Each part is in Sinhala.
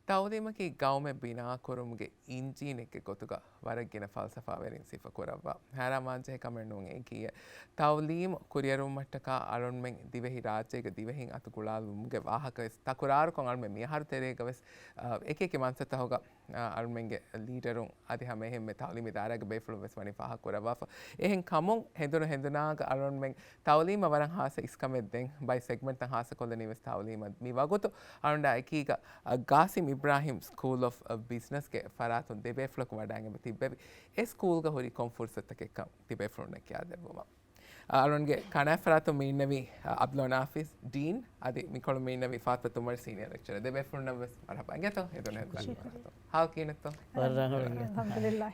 තවදීමකි ගෞම බිනා කොරුම්ගේ ඉංජීන එක ගොතුක වරක්ගෙන ෆල්සෆාවරින් සිප කොරවා හැරමාංචය කමෙන්නුන්ගේ කිය තවලීම් කුරියරුම්මට්ටකා අරුන්මෙන් දිවෙහි රාජ්‍යයක දිවහින් අතු කුලාල්ුම්ගේ වාහකස් තකුරාරු කොල්ම මියහර තෙරේගවෙස් එක මන්සත හොග අරුන්මෙන්ගේ ලීටරුන් අධිහම එහෙම තවලිමි දාරග බේෆලු වෙස් වනි පහ කොරවා එහෙන් කමුන් හෙදුන හෙදනාග අරුන්මෙන් තවලීම වරන් හාස ඉස්කමෙද්දෙන් බයි සෙක්මෙන්ට හාස කොල නිවෙස් තවලීම මි වගොතු අරුන්ඩ එකීග ගාසිම් ඉබ්‍රාහිම් ස්කූල් of බිස්නස්ගේ ෆරාතුන් දෙබේෆ්ලොක් වඩාගම තිබෙවි ඒ ස්කූල්ග හොරි කොන්ෆුර්සත්තක එක්ක තිබේෆලුන්න කියා දෙවම අරුන්ගේ කනෑ ෆරාතු මීන්නවී අබ්ලෝනාෆිස් ඩීන් අධි මිකොළු මීන්නවී ෆාතතුමර සීනිය ලෙක්චර දෙබේෆලුන්න වෙස් මරහපන්ගත හෙදුන හාව කියනත්ත අල්හම්දුලිල්ලාහ්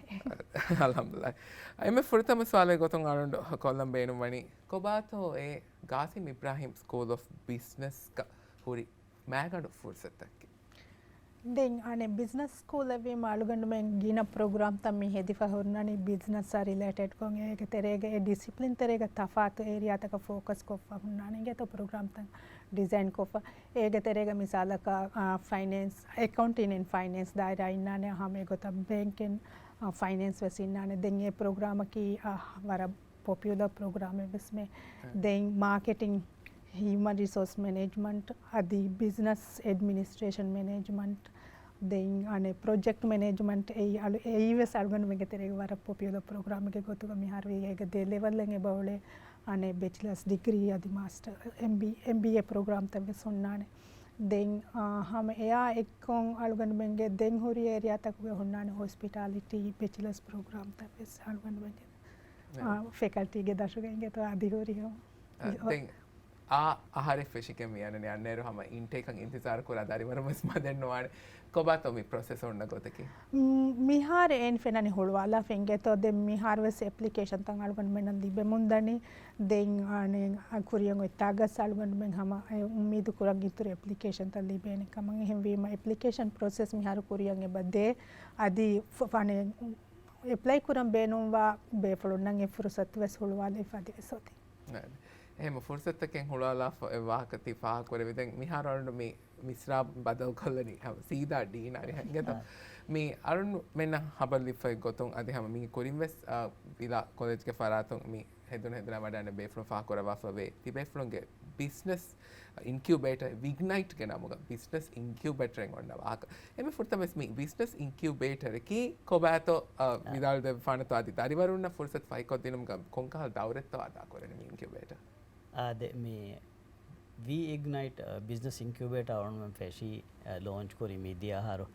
එමෙ ෆුරතම ස්වාලේ ගොතුන් අරුන්ඩ කොල්ලම් බේනුම් වනි කොබාතෝ ඒ ගාසිම් ඉබ්‍රාහිම් ස්කූල් of බිස්නස්ක හොරි මෑගඩු ෆුර්සත්තක් දෙන් අනේ බිස්නස් ස්කූල් එකේ මාළුගඬ මෙන් ගින ප්‍රෝග්‍රෑම් තම්මි හෙදි ෆහොන්නනි බිස්නස් ආ රිලේටඩ් කොන් ඒක තෙරේගේ ඒ ඩිසිප්ලින් තෙරේගේ තෆාත් ඒරියා තක ෆෝකස් කොෆා හුන්නනි ගේ තෝ ප්‍රෝග්‍රෑම් තන් ඩිසයින් කොෆා ඒක තෙරේගේ මිසාලක ෆයිනෑන්ස් අකൗන්ටින් ඉන් ෆයිනෑන්ස් දායරා ඉන්නනේ හැම ගොත බැංකෙන් ෆයිනෑන්ස් වෙසින්නනේ දෙන් ඒ ප්‍රෝග්‍රෑම් කි වර පොපියුලර් ප්‍රෝග්‍රෑම් එවස්මේ then marketing human resource management adi business administration management then ane project management ei ves algon mege terege wara popular program ge gotuga mi harwe ege de level lenge bawle ane bachelor's degree adi master MBA program tabe sonnane then hame eya ekkon algon menge den hori area takuge honnane hospitality bachelor's program tabe algon menge faculty ge dashuge ge to adi hori then ආහාර ෆෙෂිකම යනනේ අන්නේරු හැම ඉන්ටේකන් ඉන්තිසාර කරලා දරිවරමස් මදන්නවානේ කොබාතෝ මි ප්‍රොසෙස් ඔන්න ගොතකි මිහාර එන් ෆෙනනි හොල්වාලා ෆෙන්ගෙතෝ දෙ මිහාර වෙස් ඇප්ලිකේෂන් තන් අල්ගන් මෙන්න දිබෙ මුන්දනි දෙන් අනේ අකුරියන් ඔය තාගස් අල්ගන් මෙන් හැම උම්මීදු කුරන් ඉතුරු ඇප්ලිකේෂන් තන් දිබෙන කමන් එහෙම වීම ඇප්ලිකේෂන් ප්‍රොසෙස් මිහාර කුරියන් එබදේ අදි ෆනේ ඇප්ලයි කුරන් බේනුවා බේෆලොන්නන් ඒ ෆුරසත් වෙස් හොල්වාලා ඉෆදි සොති එහෙම ෆුර්සත්තකෙන් හුලාලා වාහකති ෆාහ කොරෙ විදෙන් මිහාරවලු මේ මිස්රා බදල් කොල්ලනි හව සීදා ඩීන අරි හංගත මේ අරුන් මෙන්න හබල් ලිෆයි ගොතුන් අදි හැම මේ කොරින්වෙස් විලා කොලෙජ් ගේ ෆරාතුන් මේ හෙදුන හෙදුන වඩන බේෆ්ලෝ ෆාහ කොරවා ෆවේ තිබේෆ්ලෝගේ බිස්නස් ඉන්කියුබේටර් විග්නයිට් ගෙන අමුග බිස්නස් ඉන්කියුබේටර් එක ඔන්න වාහක එමෙ ෆුර්තමස් මේ බිස්නස් ඉන්කියුබේටර් කි කොබෑතෝ විදාල් දෙ ෆානතෝ අදි දරිවරුන්න ෆුර්සත් ෆයි කො දිනුම් කොන්කහල් දවරෙත්තෝ අදා කොරෙන මේ ඉන්කියුබේටර් මේ V-Ignite business incubator අවුරුම ෆැෂි launch කori media haro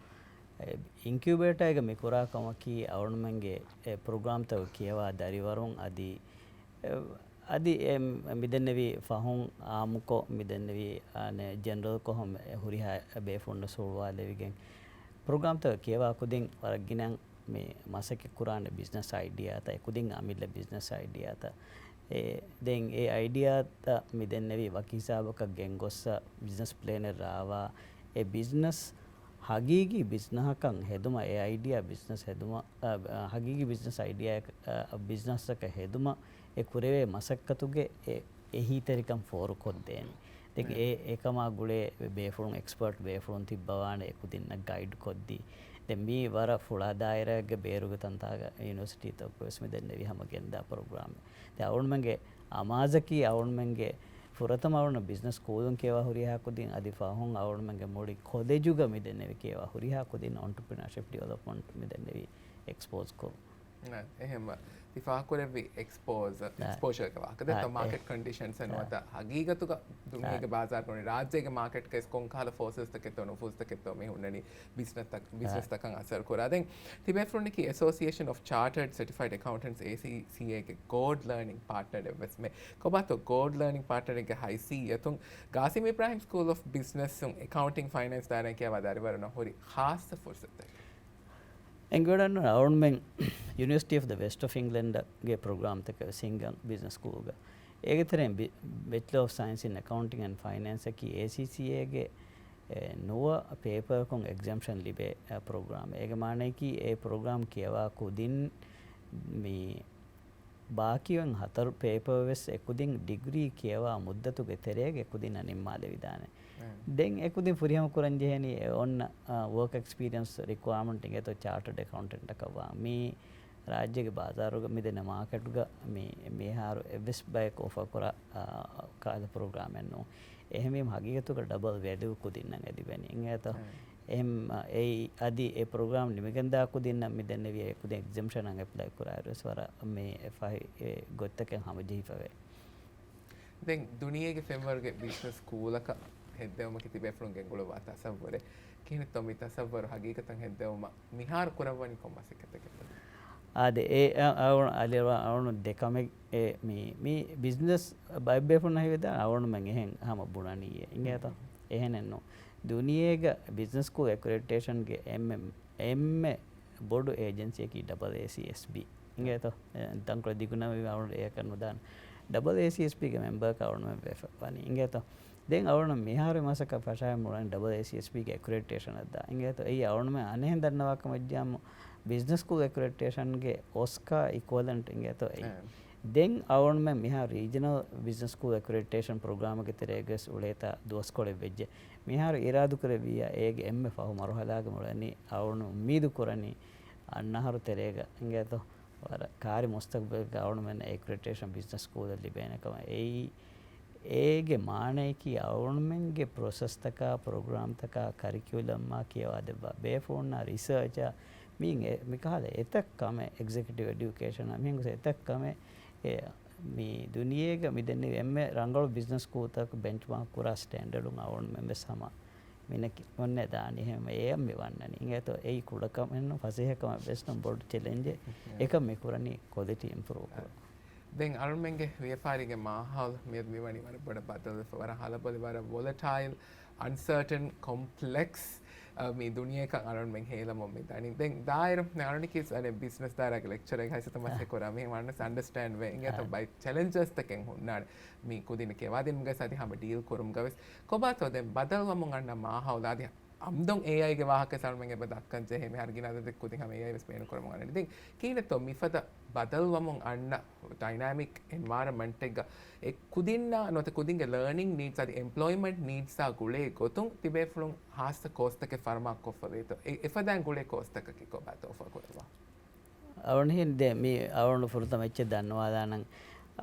incubator එක මෙකුරා කමකි අවුරුමන්ගේ program තව කියවා දරිවරුන් අදි මිදෙන්නවි ෆහුන් ආමුකෝ මිදෙන්නවි අනේ general කොහොම හුරිහා බේෆොන්න සෝවා ලෙවිගෙන් program තව කියවා කුදින් වරගිනන් මේ මාසක කුරාන business idea තා කුදින් අමිල්ල business idea තා then A idea ta midennevi wakisabaka gengossa business planner rawa e business hagigi business kan heduma e idea business heduma hagigi business idea business ka heduma e kureve masakkatuge ehi terikam for koddeni then ekama gule befulun expert befulun tibbawana ekudinna guide koddi then me wara fula dairage beruga tantaga university to kosme dennevi hama genda program te awunmenge amazaki awunmenge furatama awun business kodun kewa huriha kodin adifa hon awunmenge modi kodejuga me dennevi kewa huriha kodin entrepreneurship development me dennevi expose ko එහෙම තිෆා කොරෙවි exposure එක වාකද තම market conditions එනවත හගීගතුක දුනියක බාසාර කරන රාජ්‍යයක market කේස් කොන්කාල forces තකෙතොන force තකෙතො මේ හුන්නනි business තකන් අසර් කරා දැන් තිබේ ෆ්‍රොන්ට් කි association of chartered certified accountants ACCA එක gold learning partner දෙවස් මේ කොබතෝ gold learning partner එක high C යතුන් ගාසිම් ඉබ්‍රාහිම් school of business accounting finance දාන කියවා දරිවරන හොරි ખાસ forces engodan awunmen University of the West of England ge program teka singan business school ga ege teren Bachelor of Science in Accounting and Finance ki ACCA ge nowa paper kon exemption libe program ege mane ki e program kiyawa kudin mi bakiwen hatar paper wes ekudin degree kiyawa muddatu ge terege ekudin animmale vidane දැන් එකුදින් ෆුරියම කරන් ජෙහෙනි ඔන්න work experience requirement එක તો chartered accountant එකවා මේ රාජ්‍යගේ බාසාරුග මෙදෙන මාකටුග මේ හාරු එවස් බයික් ඔෆර් කර කාද ප්‍රෝග්‍රෑම් එන්නෝ එහෙම හගීගතුක ඩබල් වැලියු කුදින්න ඇදිබැනි ඉංගත එහෙම ඒ අදි ඒ ප්‍රෝග්‍රෑම් නිමගෙන්දා කුදින්න මෙදෙන්න විය කුද එක්සම්ෂන් අං ඇප්ලයි කරාරස් වර මේ FI ගොත්තකෙන් හැම ජීවවේ දැන් දුනියගේ ෆෙම්වර්ගේ බිස්නස් ස්කූලක හෙද්දවම තිබෙෆලුන්ගෙන් ගොලවා තසව්වරේ කියන තොමි තසව්වර හගීකතන් හෙද්දවම මිහාර කරවනි කොමසිකතක ආදේ ඒ අලියවා අවුණු දෙකම මේ බිස්නස් බයිබේෆුන් හිවද අවුණු මං එහෙන් හැම බුණනීය ඉංගත එහෙනෙන්නෝ දුනියේග බිස්නස් ස්කූල් ඇක්‍රෙඩිටේෂන් ගේ එම් බොඩු ඒජන්සි එකී AACSB ඉංගත තංක්‍ර දිගුණ අවුණු ඒ කරනු දාන AACSB ගේ මෙම්බර් කවුණු වෙෆපනි ඉංගත දැන් අවුණු මිහාර මාසක පශාය මුරන් AACSB ගේ ඇක්‍රෙඩිටේෂන් අද්දා ඉංගත ඒ අවුණු මේ අනෙන් දන්නවාක මැජ්ජාම business school accreditation ge Oscar equivalent ingeto then our me have regional business school accreditation program ge tereges uleta dos kole vejje me have iradu karaviya ege emme fahu marhalaga mulani avunu ummeedu korani annaharu terega ingeto wara kari mustaqbal ge avunu men accreditation business school alli benakama ege maaneki avunu men ge process taka program taka curriculum ma kiyawa debba be phone na research මිකාද එතක්කම එක්සිකියුටිව් එඩියුකේෂන් මින් එතක්කම මේ දුනියේක මිදෙන්න එම්ම රංගල බිස්නස් කෝතක බෙන්ච්මාර්ක් කුරා ස්ටෑන්ඩඩ් උන් අවුන් මෙම්බස් සම මිනක ඔන්න දානි හැම එම් මෙවන්නනි ඉංගත ඒ කුඩකම එන්න ෆසේහකම බෙස්ටම් බෝඩ් චැලෙන්ජ් එක මේ කුරණි ක්වොලිටි ඉම්ප්‍රූව් කරා දැන් අරුන්ගේ ව්‍යාපාරිගේ මාහල් මෙවනි වර බඩ බතල් වර හලබලි වර වොලටයිල් uncertain complex මේ දුනියක අරුන් මෙන් හේලා මොම් මෙතනින් දැන් දායර අරුනිකස් අනේ බිස්නස් දායරක ලෙක්චර් එක හයිසත මස්සේ කරා මේ වන්න අන්ඩර්ස්ටෑන්ඩ් වේ ඉංගත බයි චැලෙන්ජස් තකෙන් හොන්නාඩ මේ කුදින කෙවාදින් මුග සති හැම ඩීල් කරුම් ගවස් කොබාතෝ දැන් බදල්ව මොන් අන්න මාහව දාදී අම්දොන් AI ගේ ವಾಹಕ සල්මෙන් එබ දක්කන් ජෙ මෙ හර්ගිනාද දෙක්කුතින් හැම AI ස්පේන කරම ගන්න ඉතින් කීනතෝ මිෆත බදල්වමුන් අන්න ඩයිනාමික් එන්වයරන්මන්ට් එක ඒ කුදින්න නොත කුදින්ගේ ලර්නින් නීඩ්ස් අද එම්ප්ලොයිමන්ට් නීඩ්ස් ආ ගුලේ ගොතුන් තිබේ ෆලුන් හාස්ත කෝස්තක ෆර්මාක් කොෆ වේතෝ එෆදන් ගුලේ කෝස්තක කිකෝ බත ඔෆර් කරවා අවුන් හින්දේ මේ අවුන් ෆුරුත මෙච්ච දන්නවා දානන්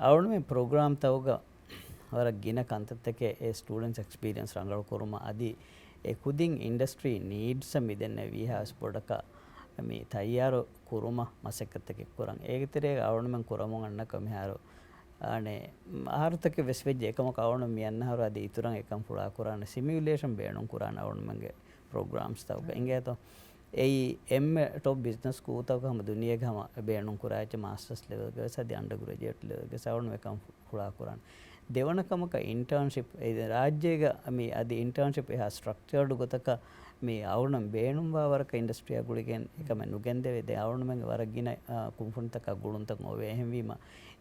අවුන් මේ ප්‍රෝග්‍රෑම් තවග වර ගින කන්තත් එකේ ඒ ස්ටුඩන්ට්ස් එක්ස්පීරියන්ස් රංගල කරුම අදී කුදින් ඉන්ඩස්ට්‍රී නීඩ්ස මිදෙන්න වීහස් පොඩක මේ තයියාරු කුරුම මසෙක්කත්තක කුරන් ඒකතරේ අවුණුමෙන් කුරමුන් අන්නක මෙහාරු අනේ ආර්ථක වෙස්වෙජ් එකම කවුණු මියන්නහරු අද ඉතුරුන් එකම් පුරා කුරාන සිමියුලේෂන් බේණුන් කුරාන අවුණුමන්ගේ ප්‍රෝග්‍රෑම්ස් තව එංගේතෝ ඒ එම් ටොප් බිස්නස් කූතක හැම දුනියේ ගම බේණුන් කුරාච මාස්ටර්ස් ලෙවල් එක සද අන්ඩර් ග්‍රැජුවේට් ලෙවල් එක සවුණු එකම් පුරා කුරාන දෙවනකමක ඉන්ටර්න්ෂිප් ඒ රාජ්‍යයක මේ අද ඉන්ටර්න්ෂිප් එහා ස්ට්‍රක්චර්ඩ් ගොතක මේ අවුණම් බේණුම් වාවරක ඉන්ඩස්ට්‍රිය ගුලිගෙන් එකම නුගෙන්දෙවේ ද අවුණුමෙන් වරගින කුම්ෆුන්තක ගුණුන්තක ඔවේ එහෙමවීම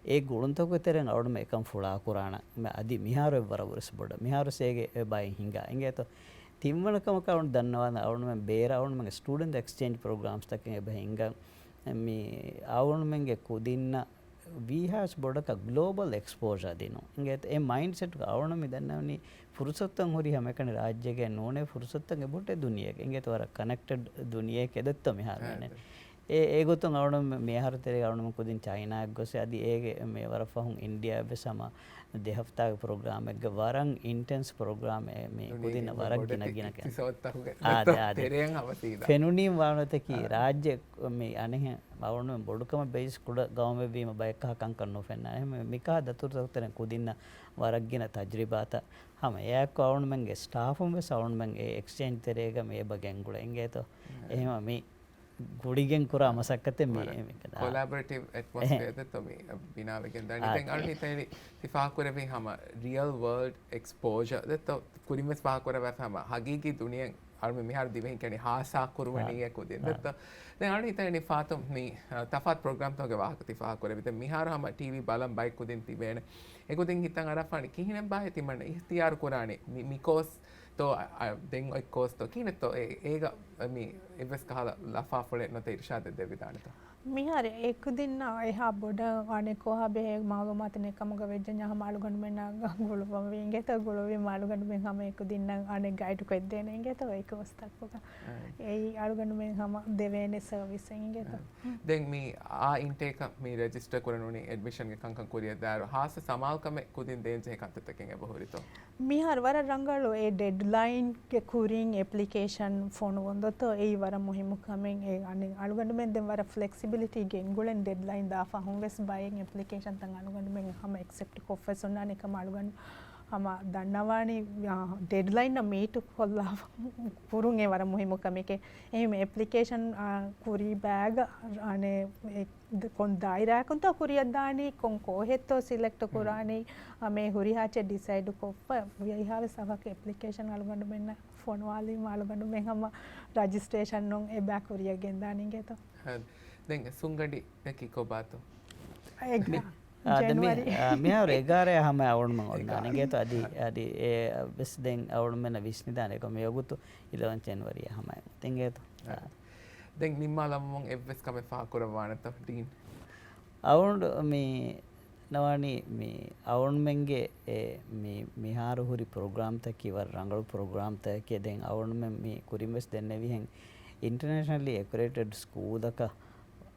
ඒ ගුණුන්තක විතරෙන් අවුණුම එකම් ෆුලා කුරාණ අදි මිහාරෙ වරවරස් බොඩ මිහාරසේගේ බයි හිඟා එංගේත තිම්වනකමක අවුණ දන්නවා අවුණුමෙන් බේර අවුණුමගේ ස්ටුඩන්ට් එක්ස්චේන්ජ් ප්‍රෝග්‍රෑම්ස් තකේ බයි හිඟා මේ අවුණුමගේ කුදින්න we has bodaka global exposure dinu inget e mindset ga avana me dannavani furusattan hori hamekane rajyage none furusattan e botte duniyage inget wara connected duniyage edatta me harane e gotun avana me hartere avana kodin china gosse adi ege me wara fahun india be sama de hafta program ek waran intense program me kodin warak gina tereng avasida fenuni wanata ki rajya me anehe අවුණුවෙන් බොඩුකම බේස් කුඩ ගවම වීම බයක හකම් කරනෝ ෆෙන්න එහෙම මිකා දතුර දතුරෙන් කුදින්න වරක්ගෙන තජ්රිබාත හැම එයක් අවුණුමන්ගේ ස්ටාෆුම් වෙ සවුණුමන් ඒ එක්ස්චේන්ජ් තරේග මේ බගෙන් ගුල එංගේතෝ එහෙම මේ ගුඩිගෙන් කුරා මසක්කතේ මේ කොලැබොරේටිව් ඇට්මොස්ෆියර් ද තොමි බිනාවගෙන් දැන් ඉතින් අර හිතේ තිෆා කරවේ හැම රියල් වර්ල්ඩ් එක්ස්පෝෂර් ද කුරිමස් පහ කරව හැම හගීකි දුනියෙන් අර මිහාර දිවෙන් කියන්නේ හාසා කුරුවණිය කොදෙන් ද දැන් අර හිතේ ෆාතම් මේ තෆාත් ප්‍රෝග්‍රෑම් තෝගේ වාහක තිෆා කරවේ ද මිහාර හැම ටීවී බලම් බයික් කොදෙන් තිබේන ඒකොදෙන් හිතන් අර ෆානි කිහිනෙන් බාහේ තිමන්න ඉහතියාර කුරානේ මිකෝස් तो den costo kine to ega mi evs kahala lafa fole no te irshad de vidana to මිහාර එක් දින්න එහා බොඩ අනේ කොහබේ මාළුමාතනේ කමග වෙජ්ජ ඥා මාළුගන්න මෙන්න ගොළුවම වින්ගෙත ගොළුවේ මාළුගන්න මෙන් හැම එක් දින්න අනේ ගයිඩ් කොෙද්දේන ඉගෙත ඒක වස්තක් පොක ඒ අලුගන්න මෙන් හැම දෙවේනේ සර්විස් ඉගෙත දැන් මේ ආ ඉන්ටේක් මේ රෙජිස්ටර් කරනුනේ ඇඩ්මිෂන් එක කංකන් කොරිය දාර හාස සමාල්කම කුදින් දේන්ජ එකත්තකෙන් එබහුරිතෝ මිහාර වර ರಂಗಳು ඒ ಡೆಡ್ಲೈನ್ ಗೆ ಕೂರಿಂಗ್ ಅಪ್ಲಿಕೇಶನ್ ಫೋನ್ ಒಂದೊತ್ತು ಈ ವರ ಮುಹಿಮು ಕಮಿಂಗ್ ಏ ಅನಿ ಅಳುಗಂಡು ಮೆನ್ ದೆನ್ ವರ ಫ್ಲೆಕ್ಸಿಬಿಲಿಟಿ ಗೆ ಎಂಗುಳೆನ್ ಡೆಡ್ಲೈನ್ ದಾಫಾ ಹುಂವೆಸ್ ಬೈಯಿಂಗ್ ಅಪ್ಲಿಕೇಶನ್ ತಂಗ ಅಳುಗಂಡು ಮೆನ್ ಹಮ ಎಕ್ಸೆಪ್ಟ್ ಕೊಫೆಸ್ ಉನ್ನಾನೆ ಕಮ ಅಳುಗಂಡು ಹಮ ದಣ್ಣವಾಣಿ ಡೆಡ್ಲೈನ್ ನ ಮೀಟು ಕೊಲ್ಲ ಪುರುಂಗ್ ಏ ವರ ಮುಹಿಮು ಕಮಿಕೆ ಏಮ್ ಅಪ್ಲಿಕೇಶನ್ ಕುರಿ ಬ್ಯಾಗ್ ಅನೆ ಕೊನ್ ದಾಯಿರಾಕಂತ ಕುರಿಯದ್ದಾನಿ ಕೊನ್ ಕೋಹೆತ್ತೋ ಸಿಲೆಕ್ಟ್ ಕುರಾನಿ මේ හුරිහාච ඩිසයිඩ් කොප්ප විහාවේ සවක ඇප්ලිකේෂන් අලුගන්න මෙන්න ෆෝන් වාලි මාලුගන්න මෙහම රජිස්ට්‍රේෂන් නොන් ඒ බෑක් හුරිය ගෙන්දානින්ගේත දැන් සුංගඩි එකි කොබාතෝ මිහාර එගාරය හම අවුන්ම ඔන්නනගේත අඩි ඒ වෙස් දෙන් අවුන් මෙන්න විශ්නිධානයක මේ යොගුතු ඉලවන් ජනවරිය හමයි තිංගේතු දැන් නිම්මාලම්මොන් එවස් කම පාකුරවානත ඩීන් අවුන්ඩ මේ නවානි මේ අවුන්මෙන්ගේ මිහාරු හුරි ප්‍රෝග්‍රාම්තකිවර රංගලු ප්‍රෝග්‍රාම්තකය දෙන් අවුන්ම මේ කුරින්වෙස් දෙන්නවිහෙන් ඉන්ටර්නේෂනලි එක්රේටඩ් ස්කූදක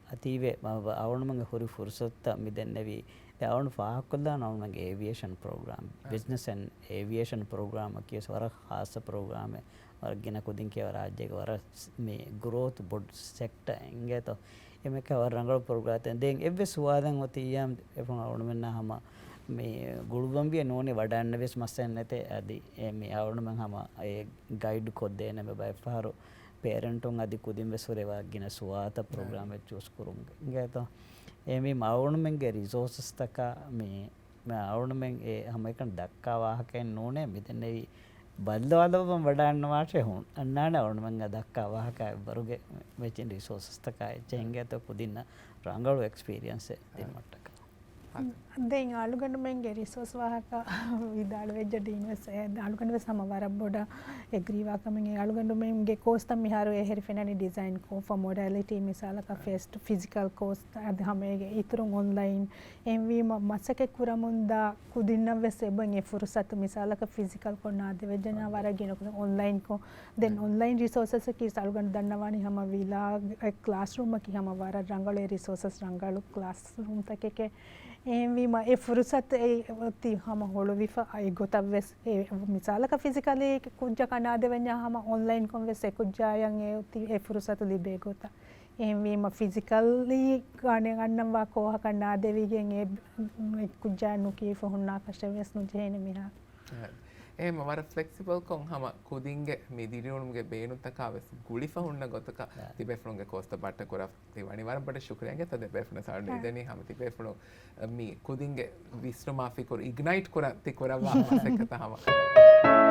අතිවේ අවුන්මගේ හුරි ෆුර්සත්ත මිදෙන්නවී අවුන් ෆාහක්කොල්දා නවුන්මගේ ඒවියේෂන් ප්‍රෝග්‍රාම් බිස්නසන් ඒවියේෂන් ප්‍රෝග්‍රාම කියස් වර හාස ප්‍රෝග්‍රාම වර්ගෙන කුදින් කියව රාජ්‍යක වර මේ ග්‍රෝත් බොඩ් සෙක්ට එංගේතෝ එමක ರಂಗಳು ಪ್ರೋಗ್ರಾಮ್ ದೆನ್ ಎವ್ವೆ ಸುವಾದಂ ಒತಿಯಂ ಎಫಂ ಅವಣ ಮೆನ್ನ ಹಮ ಮೇ ಗುಳುಬಂಬಿಯ ನೋನೆ ವಡನ್ನ ವೆಸ್ ಮಸ್ಸನ್ ನತೆ ಅದಿ ಮೇ ಅವಣ ಮಂ ಹಮ ಎ ಗೈಡ್ ಕೊದ್ದೇನೆ ಮೆ ಬೈ ಫಾರೋ ಪೇರೆಂಟೊಂ ಅದಿ ಕುದಿಂ ವೆಸೊರೆ ವಾಗಿನ ಸುವಾತ ಪ್ರೋಗ್ರಾಮ್ ಚೂಸ್ ಕುರುಂ ಗೇತ ಎಮಿ ಅವಣ ಮೆಂಗೆ ರಿಸೋರ್ಸಸ್ ತಕ ಮೇ ಅವಣ ಮೆಂ ಎ ಹಮ එකන් දක්කා වාහකෙන් නෝනේ මෙතන බල්දවලම වඩන්න වාටේ හුන් අන්නාන අවුන් මංග දක්කා වාහක බරුගේ මෙචින් රිසෝසස් තකයි චෙංගත පුදින්න රංගලු එක්ස්පීරියන්ස් දෙන්නට දැන් අලුගන්න මෙන්ගේ රිසෝස් වාහක විදාල වෙජ්ජ ඩීනස් අලුගන්න සමවර බොඩ එග්‍රීවා කමෙන් අලුගන්න මෙන්ගේ ಕೋರ್ಸ್ ತಮ್ಮ ಯಾರು ಹೆರಿ ಫೆನನಿ ಡಿಸೈನ್ ಕೋ ಫಾರ್ ಮೊಡಾಲಿಟಿ ಮಿಸಾಲಕ ಫೆಸ್ಟ್ ಫಿಸಿಕಲ್ ಕೋರ್ಸ್ ಅದ ಹಮೆಗೆ ಇತರು ಆನ್ಲೈನ್ ಎಂವಿ ಮಸಕೆ ಕುರಮುಂದ ಕುದಿನ್ನ ವೆಸೆಬಂ ಎ ಫುರ್ಸತ್ ಮಿಸಾಲಕ ಫಿಸಿಕಲ್ ಕೋ ನಾದೆ ವೆಜ್ಜನ ವರಗಿನ ಆನ್ಲೈನ್ ಕೋ ದೆನ್ ಆನ್ಲೈನ್ ರಿಸೋರ್ಸಸ್ ಕಿ ಅಲುಗන්න ದನ್ನವಾನಿ ಹಮ ವಿಲಾ ಕ್ಲಾಸ್ ರೂಮ್ ಕಿ ಹಮ ವರ ರಂಗಳು ರಿಸೋರ್ಸಸ್ ರಂಗಳು ಕ್ಲಾಸ್ ರೂಮ್ ತಕೆಕೆ එම ඒ ෆුරුසත් ති හම හොළු විෆ අයි ගොතක් වෙස් මිසාලක ෆිසිකලි කුජ්ජ කනාද වෙන්න හම ඔන්ලයින් කොන් වෙස් කුජ්ජායන් ඒ ෆුරුසතු ලිබේ ගොත එහෙම ෆිසිකලි ගානේ ගන්නවා කෝහ කනා දෙවිගෙන් ඒ කුජ්ජා නුකී ෆොහුන්නා කෂ වෙස් නුජේන මිහා එහෙම වර ෆ්ලෙක්සිබල් කොන් හම කුදින්ගේ මේ දිරියුණුගේ බේනුත්තකාවස් ගුලිෆහුන්න ගොතක තිබෙෆුණුගේ කොස්ත බට්ට කොර තිවනි වර බට ශුක්‍රයන්ගේ තද බෙෆුණ සාරණ ඉදෙනි හම තිබෙෆුණු මේ කුදින්ගේ විස්්‍රමාෆි කොර ඉග්නයිට් කොර ති කොරවා සෙකත හම